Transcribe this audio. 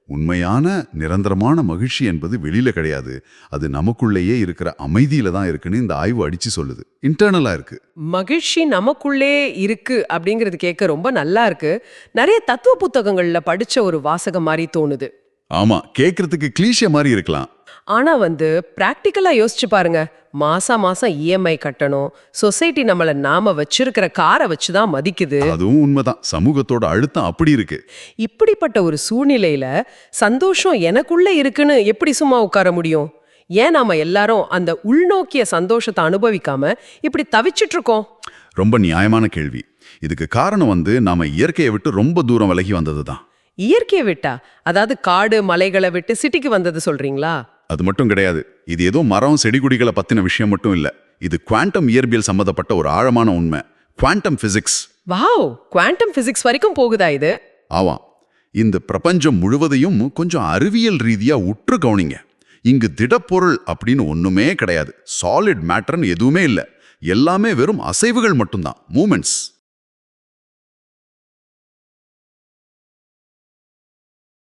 உண்மையான நிரந்தரமான மகிழ்ச்சி என்பது வெளியில கிடையாது. அது நமக்குள்ளேயே இருக்கிற அமைதியில தான் இருக்குன்னு இந்த ஆய்வு அடிச்சு சொல்லுது. இன்டர்னலா இருக்கு. மகிழ்ச்சி நமக்குள்ளே இருக்கு அப்படிங்கிறது கேட்க ரொம்ப நல்லா இருக்கு. நிறைய தத்துவ புத்தகங்கள்ல படிச்ச ஒரு வாசகம் மாதிரி தோணுது. ஆமா, கேட்கறதுக்கு கிளீஷே மாதிரி இருக்கலாம். ஆனா பிராக்டிக்கலா யோசிச்சு பாருங்க. மாசம் இஎம்ஐ கட்டணும். சொசைட்டி நம்மள நாம வச்சிருக்கிற காரை வச்சுதான் மதிக்குது. அதுவும் உண்மைதான். சமூகத்தோட அழுத்தம் அப்படி இருக்கு. இப்படிப்பட்ட ஒரு சூழ்நிலையில சந்தோஷம் எனக்குள்ள இருக்குன்னு எப்படி சும்மா உட்கார முடியும்? ஏன் நாம எல்லாரும் அந்த உள்நோக்கிய சந்தோஷத்தை அனுபவிக்காம இப்படி தவிச்சிட்டு இருக்கோம்? ரொம்ப நியாயமான கேள்வி. இதுக்கு காரணம் நாம இயற்கையை விட்டு ரொம்ப தூரம் விலகி வந்ததுதான். இயற்கையை விட்டா? அதாவது காடு மலைகளை விட்டு சிட்டிக்கு வந்தது சொல்றீங்களா? அது மட்டும் கிடையாது. இது ஏதோ மரம் செடி கொடிகளை பத்தின விஷயம் மட்டும் இல்ல. இது குவாண்டம் இயற்பியல் சம்பந்தப்பட்ட ஒரு ஆழமான உண்மை. Quantum physics. Wow, quantum physics வரைக்கும் போகுதா இது? ஆமா. இந்த பிரபஞ்சம் முழுவதையும் கொஞ்சம் அறிவியல் ரீதியா உற்று கவனிங்க. இங்கு திடப்பொருள் அப்படின்னு ஒண்ணுமே கிடையாது. சாலிட் மேட்டர்னு எதுவுமே இல்ல. எல்லாமே வெறும் அசைவுகள் மட்டும்தான், மூமெண்ட்ஸ்.